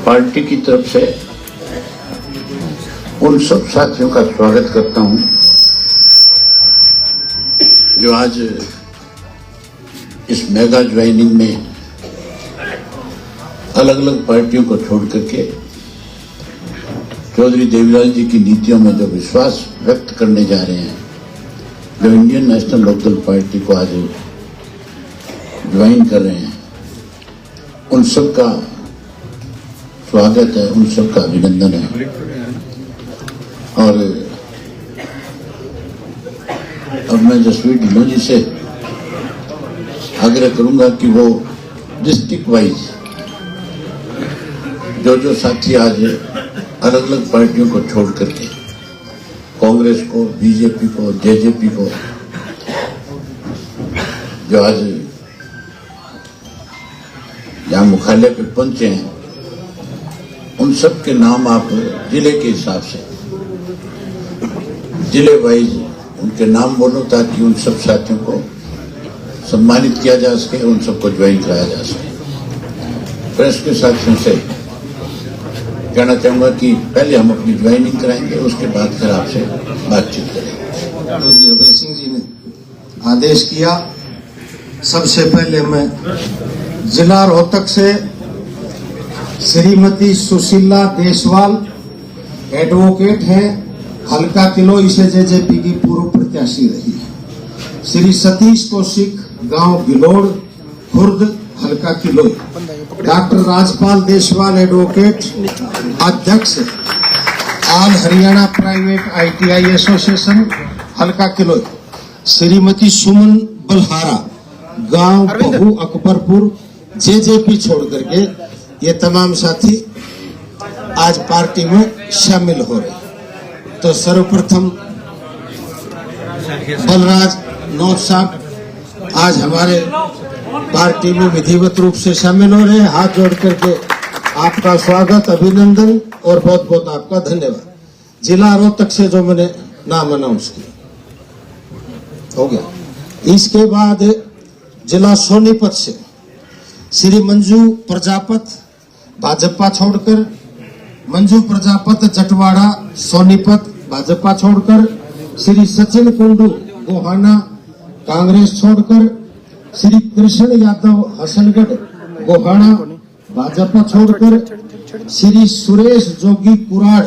Party की तरफ से उन सब साथियों का स्वागत करता हूं जो आज इस मेगा ज्वाइनिंग में अलग अलग पार्टियों को छोड़ करके चौधरी देवीलाल जी की नीतियों में जो विश्वास व्यक्त करने जा रहे हैं, जो इंडियन नेशनल लोकदल पार्टी को आज ज्वाइन कर रहे हैं, उन सब का स्वागत है, उन सब का अभिनंदन है। और अब मैं जसवीर ढिल्लों जी से आग्रह करूंगा कि वो डिस्ट्रिक्ट वाइज जो साथी आज अलग अलग पार्टियों को छोड़ करके कांग्रेस को, बीजेपी को, जेजेपी को जो आज यहाँ मुख्यालय पे पहुंचे हैं, उन सब के नाम आप जिले के हिसाब से जिले वाइज उनके नाम बोलो ताकि उन सब साथियों को सम्मानित किया जा सके, उन सबको ज्वाइन कराया जा सके। प्रेस के साथियों से कहना चाहूंगा कि पहले हम अपनी ज्वाइनिंग कराएंगे, उसके बाद फिर आपसे बातचीत करेंगे। अभय सिंह जी ने आदेश किया। सबसे पहले मैं जिला रोहतक से श्रीमती सुशीला देशवाल एडवोकेट हैं, हल्का किलोई से जेजेपी की पूर्व प्रत्याशी रही है। श्री सतीश कौशिक, गांव गिलोड़, खुर्द, हल्का किलोई। डॉक्टर राजपाल देशवाल एडवोकेट, अध्यक्ष all Haryana private ITI association, हल्का किलोई। श्रीमती सुमन बलहारा, गांव बहु अकबरपुर, जेजेपी छोड़ करके ये तमाम साथी आज पार्टी में शामिल हो रहे। तो सर्वप्रथम बलराज नौत साहब आज हमारे पार्टी में विधिवत रूप से शामिल हो रहे हैं। हाथ जोड़ करके आपका स्वागत, अभिनंदन और बहुत बहुत आपका धन्यवाद। जिला रोहतक से जो मैंने नाम अनाउंस किया हो गया। इसके बाद जिला सोनीपत से श्री मंजू प्रजापत, भाजपा छोड़कर, मंजू प्रजापत जटवाड़ा सोनीपत, भाजपा छोड़कर। श्री सचिन कुंडू गोहाना, कांग्रेस छोड़कर। श्री कृष्ण यादव हसनगढ़ गोहाना, भाजपा छोड़कर। श्री सुरेश जोगी कुराड़,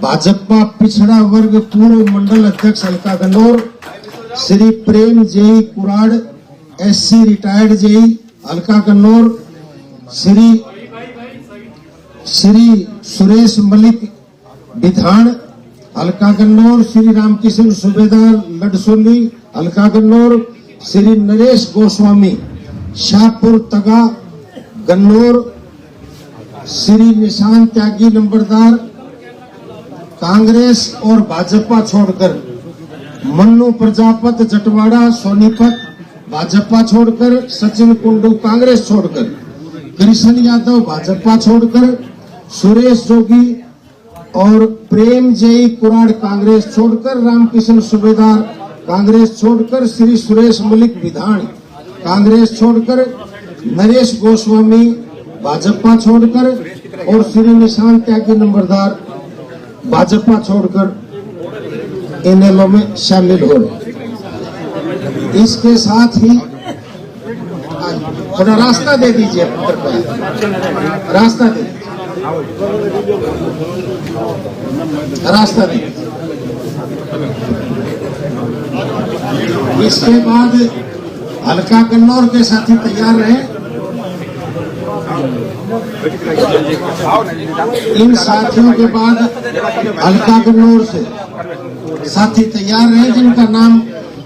भाजपा पिछड़ा वर्ग पूर्व मंडल अध्यक्ष हल्का Gannaur. Shri Prem JE Kurar, SC retired JE, हल्का गन्नौर। श्री सुरेश मलिक विधान, हल्का गन्नौर। श्री रामकिशन सुबेदार लडसोली, हल्का गन्नौर। श्री नरेश गोस्वामी, शाहपुर तगा, गन्नौर। श्री निशान त्यागी नंबरदार, कांग्रेस और भाजपा छोड़कर। मन्नू प्रजापत जटवाड़ा सोनीपत, भाजपा छोड़कर। सचिन कुंडू कांग्रेस छोड़कर। कृष्ण यादव भाजपा छोड़कर। सुरेश जोगी और प्रेम जेई कुराड़ कांग्रेस छोड़कर। रामकिशन सुबेदार कांग्रेस छोड़कर। श्री सुरेश मलिक विधान कांग्रेस छोड़कर। नरेश गोस्वामी भाजपा छोड़कर और श्री निशान त्यागी नंबरदार भाजपा छोड़कर इनेलो में शामिल हो रहे। इसके साथ ही थोड़ा रास्ता दे दीजिए, रास्ता दे, रास्ता दे। इसके बाद हल्का कन्नौर के साथी तैयार रहे। इन साथियों के बाद हल्का कन्नौर से साथी तैयार रहे जिनका नाम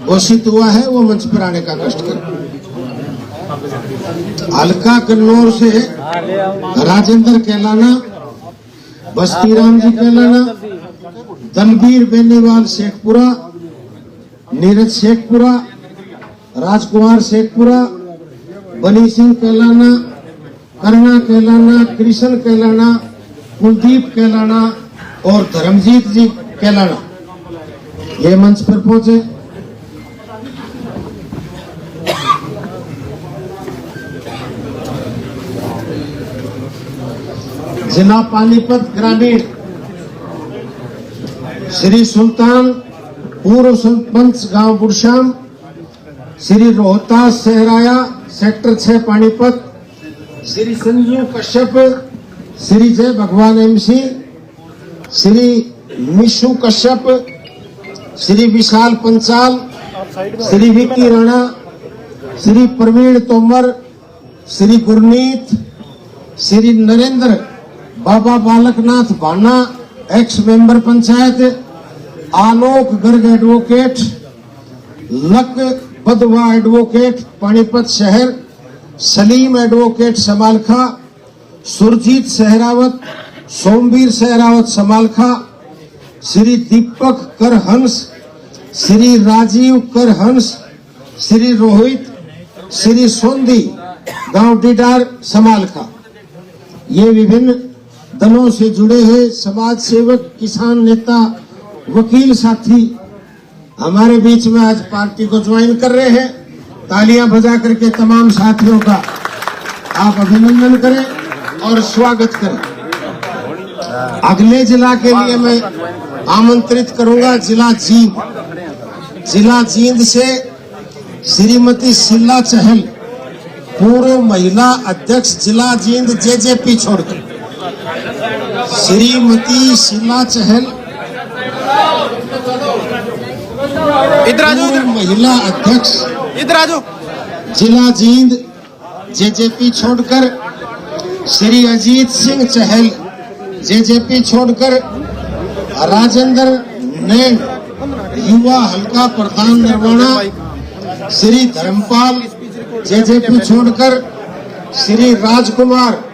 घोषित हुआ है, वो मंच पर आने का कष्ट करें। हल्का कन्नौर से राजेंद्र कहलाना, बस्ती राम जी कहलाना, दलबीर बेनीवाल शेखपुरा, नीरज शेखपुरा, राजकुमार शेखपुरा, बनी सिंह कहलाना, करना कहलाना, कृष्ण कहलाना, कुलदीप कहलाना और धर्मजीत जी कहलाना ये मंच पर पहुंचे। जिला पानीपत ग्रामीण श्री सुल्तान पूर्व सरपंच गांव Burshyam, Shri Rohtas Saharaya sector 6 Panipat, Shri Sanju Kashyap, Shri Jai Bhagwan MC, Shri Mishu Kashyap, Shri Vishal Panchal, Shri Vicky Rana, Shri Praveen Tomar, Shri Gurneet, Shri Narendra Baba Balaknath Bhana ex member panchayat, Alok Garg advocate, Lak Badwa advocate Panipat शहर, सलीम एडवोकेट समालखा, सुरजीत सहरावत, सोमवीर सहरावत समालखा, श्री दीपक करहंस, श्री राजीव करहंस, श्री रोहित, श्री सोंदी गांव डीडार समालखा। ये विभिन्न दलों से जुड़े हुए समाज सेवक, किसान नेता, वकील साथी हमारे बीच में आज पार्टी को ज्वाइन कर रहे हैं। तालियां बजा करके तमाम साथियों का आप अभिनंदन करें और स्वागत करें। अगले जिला के लिए मैं आमंत्रित करूंगा जिला जींद। जिला जींद से श्रीमती शीला चहल, पूर्व महिला अध्यक्ष जिला जींद जेजेपी छोड़कर, श्रीमती शीला चहल पूर्व महिला अध्यक्ष जिला जींद जेजेपी छोड़कर, श्री अजीत सिंह चहल जेजेपी छोड़कर, राजेंद्र नैन युवा हल्का प्रधान निर्वाणा, श्री धर्मपाल जेजेपी छोड़कर, श्री राजकुमार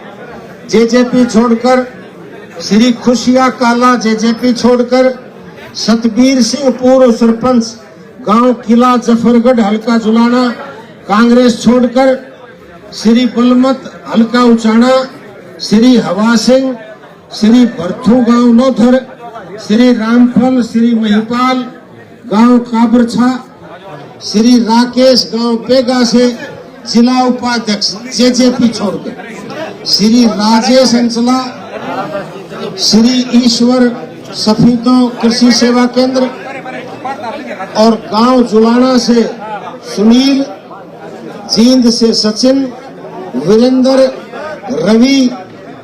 जेजेपी छोड़कर, श्री खुशिया काला जेजेपी छोड़कर, सतबीर सिंह पूर्व सरपंच गांव किला जफरगढ़ हल्का जुलाना कांग्रेस छोड़कर, श्री बलमत हल्का उचाना, श्री हवा सिंह, श्री भरथू गांव नौधर, श्री रामफल, श्री महिपाल गांव काबरछा, श्री राकेश गांव पेगा से जिला उपाध्यक्ष जेजेपी छोड़कर, श्री राजेश अंचला, श्री ईश्वर सफीदों कृषि सेवा केंद्र और गांव जुलाना से सुनील, जींद से सचिन, वीरेंद्र, रवि,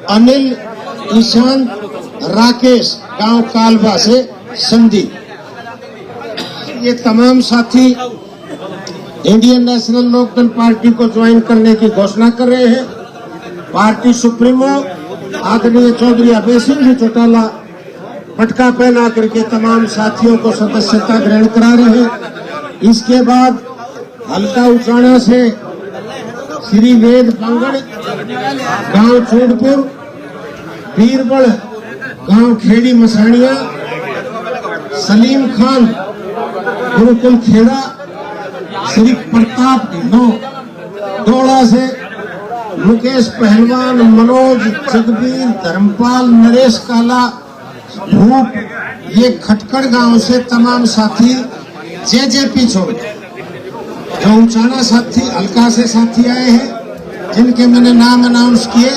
अनिल, ईशांत, राकेश गांव कालबा से संदीप। ये तमाम साथी इंडियन नेशनल लोकदल पार्टी को ज्वाइन करने की घोषणा कर रहे हैं। पार्टी सुप्रीमो आदरणीय चौधरी अभय सिंह जी चौटाला पटका पहना करके तमाम साथियों को सदस्यता ग्रहण करा रहे हैं। इसके बाद हल्का उचाना से श्री वेद बांगड़ गांव चूड़पुर, बीरबल गांव खेड़ी मसाणिया, सलीम खान गुरुकुल खेड़ा, श्री प्रताप ढिल्लो डोड़ा से, मुकेश पहलवान, मनोज, जगबीर, धर्मपाल, नरेश काला, भूप, ये खटकड़ गांव से तमाम साथी जेजेपी छोड़ जो उचाना साथी हल्का से साथी आए हैं जिनके मैंने नाम अनाउंस किए,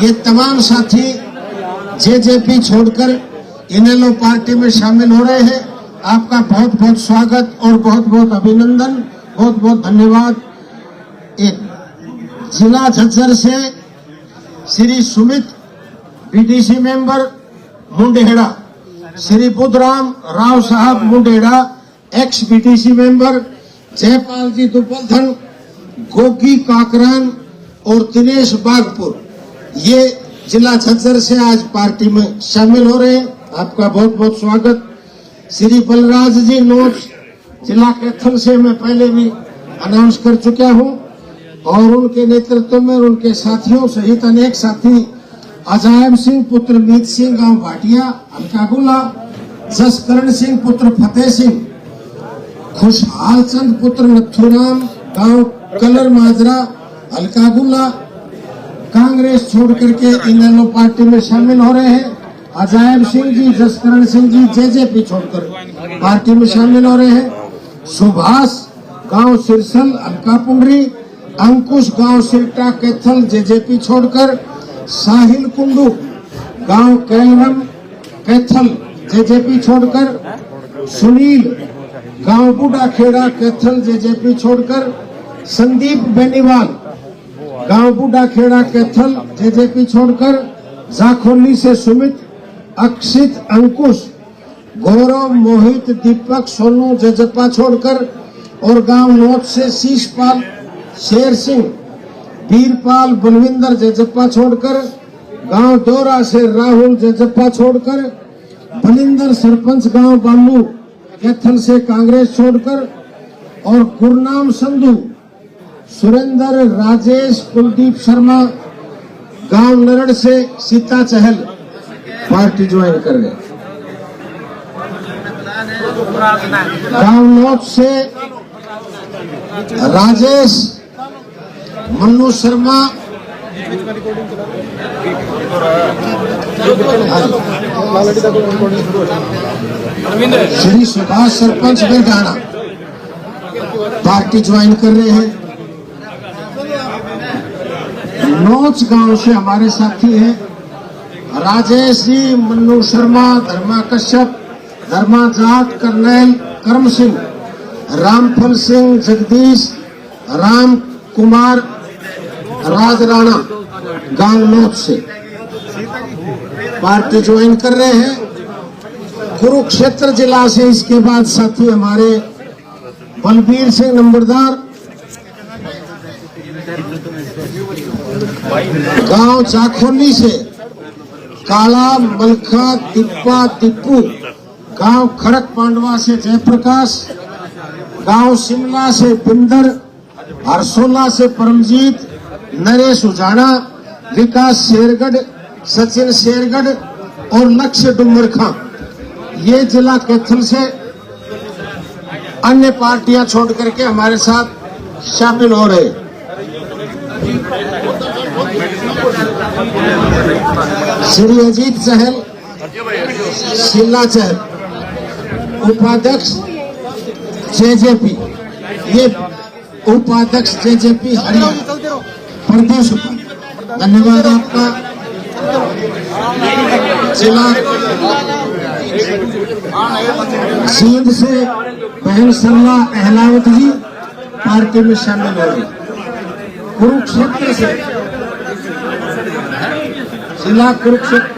ये तमाम साथी जेजेपी छोड़कर इनेलो पार्टी में शामिल हो रहे हैं। आपका बहुत बहुत स्वागत और बहुत बहुत अभिनंदन, बहुत बहुत धन्यवाद। एक जिला झज्जर से श्री सुमित बीडीसी मेंबर मुंडेड़ा, श्री बुधराम राव साहब मुंडेड़ा एक्स बीडीसी मेंबर, जयपाल जी दुपलधन, गोगी काकरान और दिनेश बागपुर, ये जिला झज्जर से आज पार्टी में शामिल हो रहे हैं। आपका बहुत बहुत स्वागत। श्री बलराज जी नोट्स जिला कैथल से मैं पहले भी अनाउंस कर चुका हूं और उनके नेतृत्व में उनके साथियों सहित अनेक साथी अजायब सिंह पुत्र मीत सिंह गांव भाटिया हल्कागुला, जसकरण सिंह पुत्र फतेह सिंह, खुशहाल चंद पुत्र नथुराम गांव कलर माजरा हल्कागुला कांग्रेस छोड़ करके इनेलो पार्टी में शामिल हो रहे हैं। अजायब सिंह जी, जसकरण सिंह जी जेजेपी छोड़कर पार्टी में शामिल हो रहे हैं। सुभाष गांव सिरसल हल्का पुंडरी, अंकुश गांव सिरटा कैथल जेजेपी छोड़कर, साहिल कुंडू गांव कैलवन कैथल जेजेपी छोड़कर, सुनील गांव बूढ़ा खेड़ा कैथल जेजेपी छोड़कर, संदीप बेनीवाल गांव बूढ़ा खेड़ा कैथल जेजेपी छोड़कर, जाखोली से सुमित, अक्षित अंकुश, गौरव मोहित दीपक सोनू जेजेपा छोड़कर, और गांव नोट से शीशपाल शेर सिंह वीरपाल बलविंदर जेजेपा छोड़कर, गांव डोरा से राहुल जेजेपा छोड़कर, बलिंदर सरपंच गांव बालू कैथल से कांग्रेस छोड़कर, और गुरनाम संधू सुरेंद्र राजेश कुलदीप शर्मा गांव नरड़ से सीता चहल पार्टी ज्वाइन कर गए। गांव नोट से राजेश मन्नू शर्मा श्री सुभाष सरपंच बेगाना पार्टी ज्वाइन कर रहे हैं। नोच गांव से हमारे साथी हैं राजेश जी, मन्नू शर्मा, धर्मा कश्यप, धर्मा जाट, कर्नैल कर्म सिंह, रामफल सिंह, जगदीश, राम कुमार, राज राणा गांव नोच से पार्टी ज्वाइन कर रहे हैं। कुरुक्षेत्र जिला से इसके बाद साथी हमारे बलबीर सिंह नंबरदार गांव चाखोली से, काला मलखा तिप्पा तिप्पू गांव खड़क पांडवा से जयप्रकाश, गांव शिमला से बिंदर, हरसोला से परमजीत, नरेश उजाना, विकास शेरगढ़, सचिन शेरगढ़ और लक्ष्य डुमर खां। ये जिला कैथल से अन्य पार्टियां छोड़ करके हमारे साथ शामिल हो रहे। श्री अजीत चहल, शीला चहल उपाध्यक्ष जेजेपी, ये उपाध्यक्ष जेजेपी हरियाणा प्रदेश उपाध्यक्ष। धन्यवाद आपका। जिला जींद से बहन सरला अहलावत जी पार्टी में शामिल हो गई। कुरुक्षेत्र से जिला कुरुक्षेत्र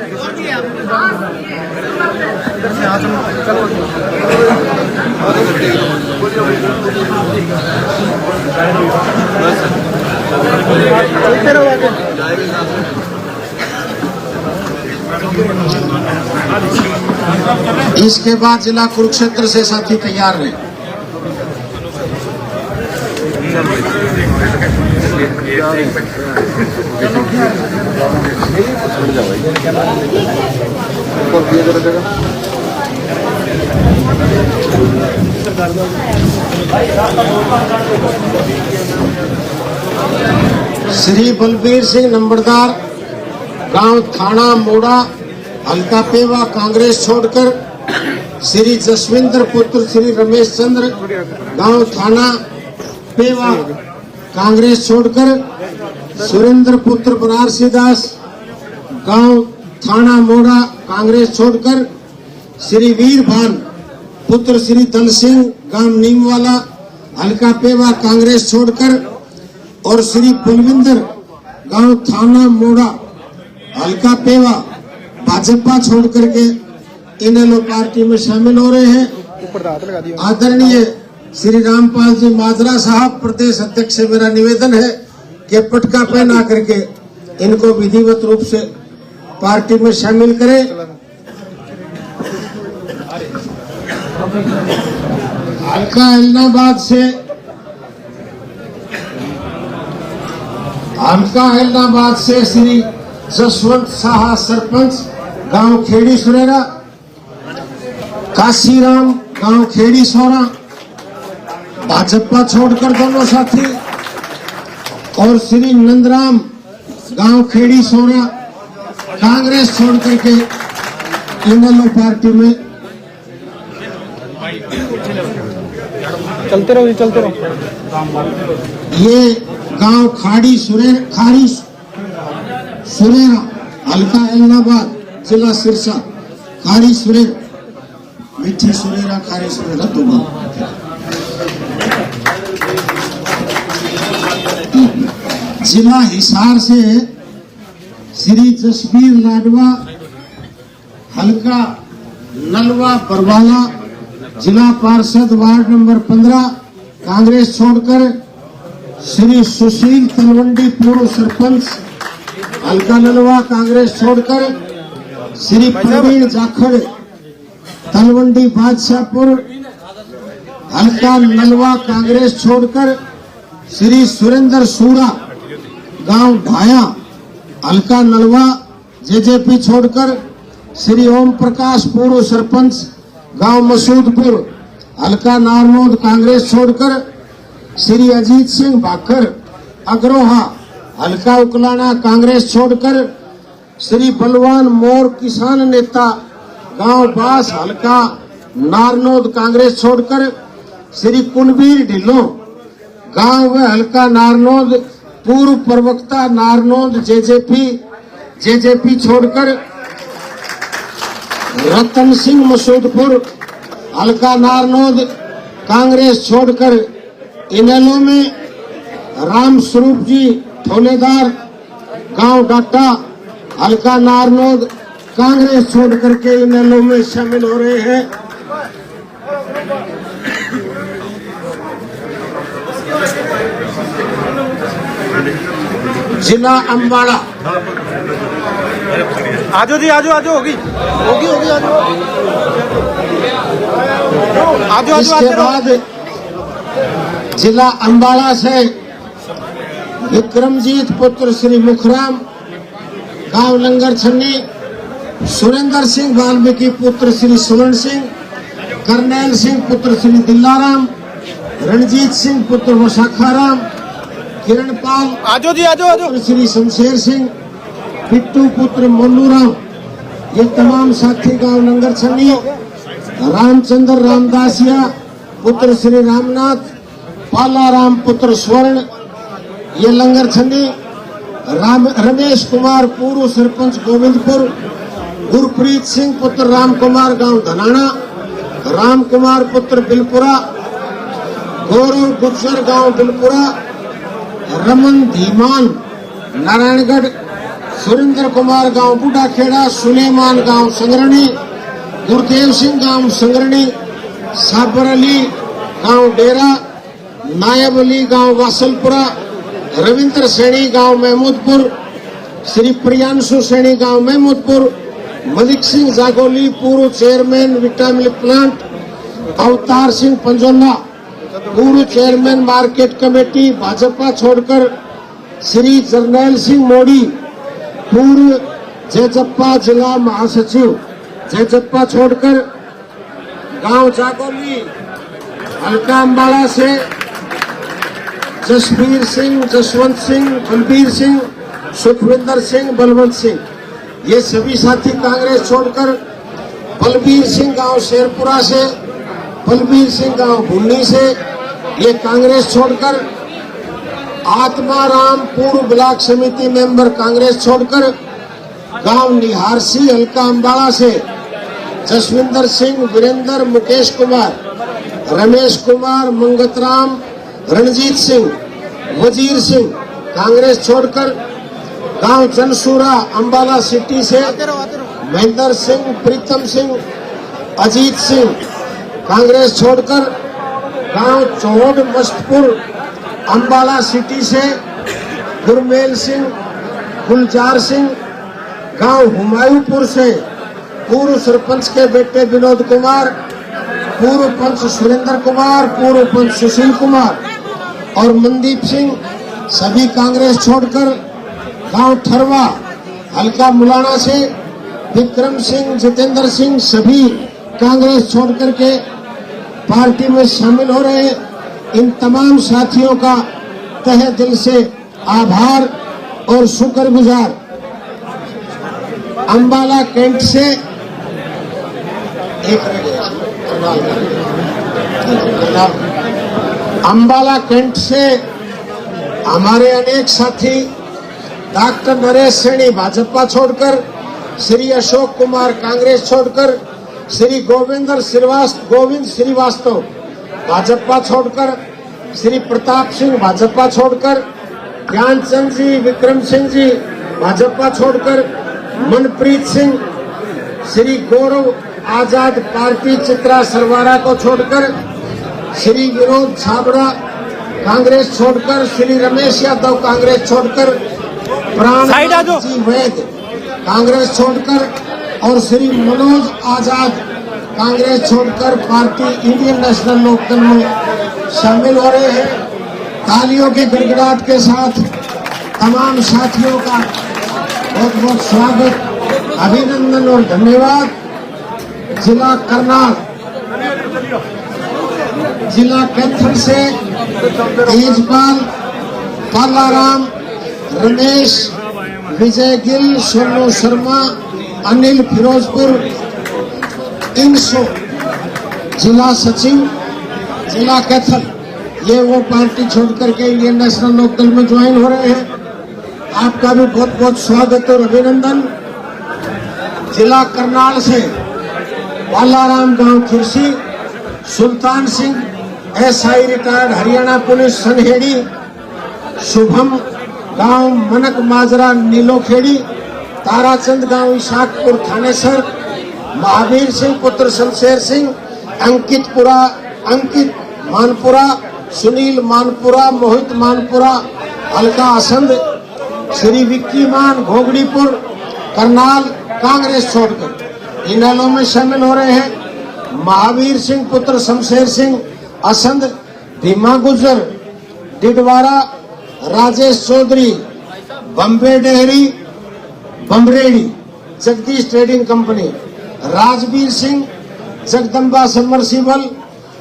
इसके बाद जिला कुरुक्षेत्र से साथी तैयार रहे। श्री बलबीर सिंह नंबरदार गांव थाना मोड़ा हल्का पेवा कांग्रेस छोड़कर, श्री जसविंदर पुत्र श्री रमेश चंद्र गांव थाना पेवा कांग्रेस छोड़कर, सुरेंद्र पुत्र बनारसी दास गांव थाना मोड़ा कांग्रेस छोड़कर, श्री वीरभान पुत्र श्री दल सिंह गांव नीमवाला हल्का पेवा कांग्रेस छोड़कर, और श्री बलविंदर गांव थाना मोड़ा हल्का पेवा भाजपा छोड़ करके इनेलो पार्टी में शामिल हो रहे हैं। आदरणीय श्री रामपाल जी माजरा साहब प्रदेश अध्यक्ष से मेरा निवेदन है कि पटका पहना करके इनको विधिवत रूप से पार्टी में शामिल करें। हल्का एलनाबाद से श्री जसवंत साहा सरपंच गांव खेड़ी सुरेरा, काशीराम गांव खेड़ी सोरा भाजपा छोड़कर दोनों साथी, और श्री नंदराम गांव खेड़ी सोरा कांग्रेस छोड़ करके इनेलो पार्टी में चलते रहो। ये गांव खाड़ी सुरेरा हल्का एलनाबाद जिला सिरसा, खारी सुरेर मिठी सुरेरा खारी सुरेरा दुबा। जिला हिसार से श्री जसबीर लाडवा हल्का नलवा बरवाला, जिला पार्षद वार्ड नंबर 15 कांग्रेस छोड़कर श्री सुशील तलवंडी पूर्व सरपंच हल्का नलवा कांग्रेस छोड़कर श्री प्रवीण जाखड़ तलवंडी बादशाहपुर हल्का नलवा कांग्रेस छोड़कर श्री सुरेंद्र सूरा गांव ढाया हल्का नलवा जेजेपी छोड़कर श्री ओम प्रकाश पूर्व सरपंच गांव मसूदपुर हल्का नारनौद कांग्रेस छोड़कर श्री अजीत सिंह भाकर अग्रोहा हल्का उकलाना कांग्रेस छोड़कर श्री बलवान मोर किसान नेता गांव बास हल्का नारनौद कांग्रेस छोड़कर श्री कुलबीर ढिल्लों गांव व हल्का नारनौद पूर्व प्रवक्ता नारनौद जेजेपी छोड़कर रतन सिंह मसूदपुर हल्का नारनौद कांग्रेस छोड़कर इनेलो में राम स्वरूप जी ठोलेदार गांव डाटा हल्का नारनौद कांग्रेस छोड़कर के इनेलो में शामिल हो रहे हैं। जिला अम्बाड़ा आजो जी आजो आजो होगी आजो आजो इसके बाद जिला अम्बाड़ा से विक्रमजीत पुत्र श्री मुखराम गांव लंगर छन्नी, सुरेंद्र सिंह वाल्मीकि पुत्र श्री सुवर्ण सिंह, करनैल सिंह पुत्र श्री दिल्लाराम, रणजीत सिंह पुत्र वशाखाराम, किरणपाल आजो जी आजो आजो पुत्र श्री शमशेर सिंह, पिट्टू पुत्र मोल्लूराम, ये तमाम साथी गांव लंगर छन्नी, रामचंद्र रामदासिया पुत्र श्री रामनाथ, पालाराम पुत्र स्वर्ण ये लंगर छन्नी, रमेश कुमार पूर्व सरपंच गोविंदपुर, गुरप्रीत सिंह पुत्र राम कुमार गांव धनाना, राम कुमार पुत्र बिलपुरा, गौरव गुज्जर गांव बिलपुरा, रमन धीमान नारायणगढ़, सुरेंद्र कुमार गांव बूढ़ाखेड़ा, सुलेमान गांव संगरणी, गुरदेव सिंह गांव संगरणी, साबर अली गांव डेरा, नायब अली गांव वासलपुरा, रविंद्र सैनी गांव महमूदपुर, श्री प्रियांशु सैनी गांव महमूदपुर, मलिक सिंह जागोली पूर्व चेयरमैन विटा मिल्क प्लांट, अवतार सिंह पंजोला पूर्व चेयरमैन मार्केट कमेटी भाजपा छोड़कर श्री जरनैल सिंह मोदी पूर्व जयजप्पा जिला महासचिव जयजप्पा छोड़कर गांव जागोली हल्का अम्बाड़ा से जसबीर सिंह, जसवंत सिंह, बलबीर सिंह, सुखविंदर सिंह, बलवंत सिंह ये सभी साथी कांग्रेस छोड़कर बलबीर सिंह गांव शेरपुरा से, बलबीर सिंह गांव भुन्नी से ये कांग्रेस छोड़कर, आत्माराम पूर्व ब्लॉक समिति मेंबर कांग्रेस छोड़कर गांव निहारसी हल्का अम्बाड़ा से जसविंदर सिंह, वीरेंद्र, मुकेश कुमार, रमेश कुमार, मंगतराम, रणजीत सिंह, वजीर सिंह कांग्रेस छोड़कर गांव जनसूरा अम्बाला सिटी से महेंद्र सिंह, प्रीतम सिंह, अजीत सिंह कांग्रेस छोड़कर गांव चौड़ मस्तपुर अम्बाला सिटी से गुरमेल सिंह, गुलजार सिंह, गांव हुमायूंपुर से पूर्व सरपंच के बेटे विनोद कुमार, पूर्व पंच सुरेंद्र कुमार, पूर्व पंच सुशील कुमार और मनदीप सिंह सभी कांग्रेस छोड़कर गांव ठरवा हल्का मुलाना से विक्रम सिंह, जितेंद्र सिंह सभी कांग्रेस छोड़कर के पार्टी में शामिल हो रहे इन तमाम साथियों का तहे दिल से आभार और शुक्रगुजार। अम्बाला कैंट से अम्बाला कैंट से हमारे अनेक साथी डॉक्टर नरेश सैनी भाजपा छोड़कर, श्री अशोक कुमार कांग्रेस छोड़कर, श्री गोविंद श्रीवास्तव भाजपा छोड़कर, श्री प्रताप सिंह भाजपा छोड़कर, ज्ञानचंद जी, विक्रम सिंह जी भाजपा छोड़कर, मनप्रीत सिंह, श्री गौरव आजाद पार्टी चित्रा सरवारा को छोड़कर, श्री विनोद छाबड़ा कांग्रेस छोड़कर, श्री रमेश यादव कांग्रेस छोड़कर, साइड आ जाओ। जी वैद कांग्रेस छोड़कर और श्री मनोज आजाद कांग्रेस छोड़कर पार्टी इंडियन नेशनल लोकदल में शामिल हो रहे हैं। तालियों के गड़गड़ाहट के साथ तमाम साथियों का बहुत बहुत स्वागत, अभिनंदन और धन्यवाद। जिला करनाल, जिला कैथल से तेजपाल, पालाराम, रमेश, विजय गिल, सोनू शर्मा, अनिल फिरोजपुर, इनसो जिला सचिव, जिला कैथल, ये वो पार्टी छोड़कर के इंडियन नेशनल लोकदल में ज्वाइन हो रहे हैं। आपका भी बहुत बहुत स्वागत और अभिनंदन। जिला करनाल से बालाराम गांव Khirsi, Sultan Singh SI retired Haryana police Sanheri, Shubham गांव मनक माजरा नीलोखेड़ी, ताराचंद गांव इशाकपुर थानेसर, महावीर सिंह पुत्र शमशेर सिंह, अंकित मानपुरा, सुनील मानपुरा, मोहित मानपुरा, अलका असंध, श्री विक्की मान घोगड़ीपुर, करनाल कांग्रेस छोड़कर इन दलों में शामिल हो रहे हैं। महावीर सिंह पुत्र Shamsher Singh Assandh, Bhima Gujar Didwara, Rajesh Chaudhary Bambe Dehri Bamredi Jagdish trading company, Rajvir Singh Jagdamba submersible,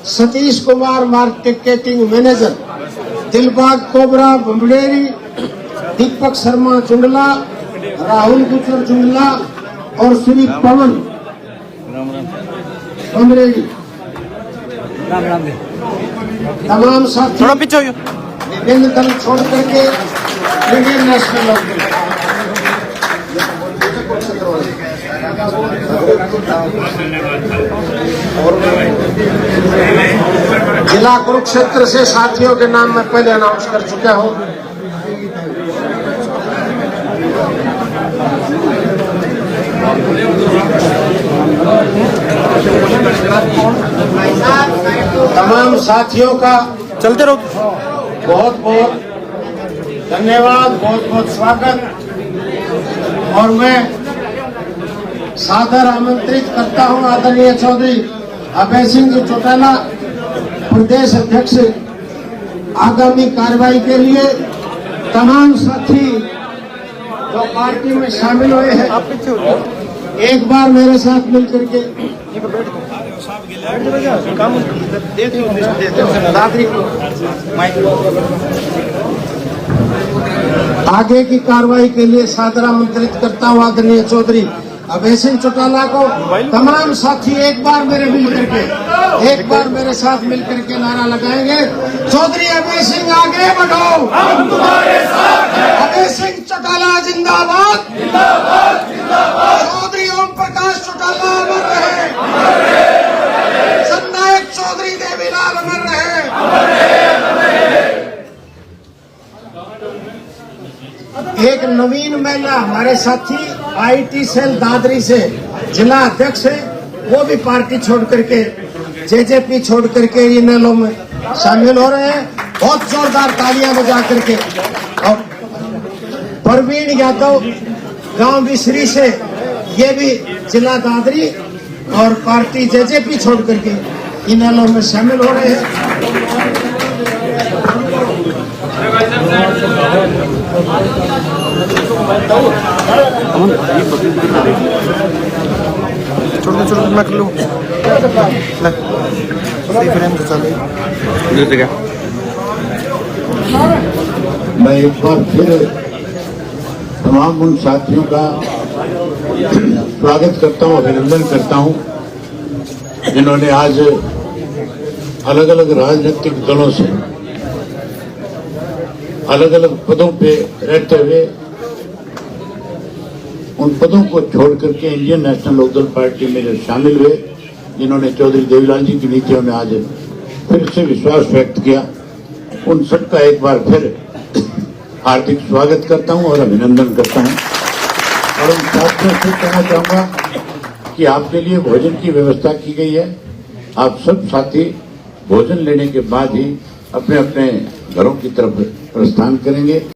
Satish Kumar marketing manager, Dilbag Kobra Bamredi, Deepak Sharma Chundla, Rahul Gujar Chundla और श्री पवन बमरेडी। तमाम साथी थोड़ा पीछे हो। विभिन्न दल छोड़ करके इंडियन नेशनल लोकदल जिला कुरुक्षेत्र से साथियों के नाम मैं पहले अनाउंस कर चुका हूं। तमाम साथियों का चलते रहो। बहुत बहुत धन्यवाद, बहुत बहुत स्वागत। और मैं सादर आमंत्रित करता हूं आदरणीय चौधरी अभय सिंह चौटाला, प्रदेश अध्यक्ष, आगामी कार्रवाई के लिए तमाम साथी जो पार्टी में शामिल हुए हैं एक बार मेरे साथ मिलकर के आगे की कार्रवाई के लिए सादर आमंत्रित करता हूं आदरणीय चौधरी अभय सिंह चौटाला को। तमाम साथी एक बार मेरे साथ मिलकर के नारा लगाएंगे, चौधरी अभय सिंह आगे बढ़ो, हम तुम्हारे साथ हैं। अभय सिंह चौटाला जिंदाबाद, जिंदाबाद, जिंदाबाद। चौधरी ओम प्रकाश चौटाला अमर रहे, जननायक चौधरी देवीलाल अमर रहे। एक नवीन महिला हमारे साथी IT सेल दादरी से जिला अध्यक्ष है, वो भी पार्टी छोड़ करके JJP छोड़ करके इन दलों में शामिल हो रहे हैं। बहुत जोरदार तालियां बजा करके। और प्रवीण यादव गांव बिसरी से, ये भी जिला दादरी और पार्टी JJP छोड़ करके इन दलों में शामिल हो रहे हैं। छोड़ मैं कर लूँ। मैं एक बार फिर तमाम उन साथियों का स्वागत करता हूं, अभिनंदन करता हूं जिन्होंने आज अलग अलग राजनीतिक दलों से अलग अलग पदों पे रहते हुए उन पदों को छोड़ करके इंडियन नेशनल लोकदल पार्टी में जो शामिल हुए, जिन्होंने चौधरी देवीलाल जी की नीतियों में आज फिर से विश्वास व्यक्त किया, उन सबका एक बार फिर हार्दिक स्वागत करता हूं और अभिनंदन करता हूं। और उन साथियों से कहना चाहूंगा कि आपके लिए भोजन की व्यवस्था की गई है। आप सब साथी भोजन लेने के बाद ही अपने अपने घरों की तरफ प्रस्थान करेंगे।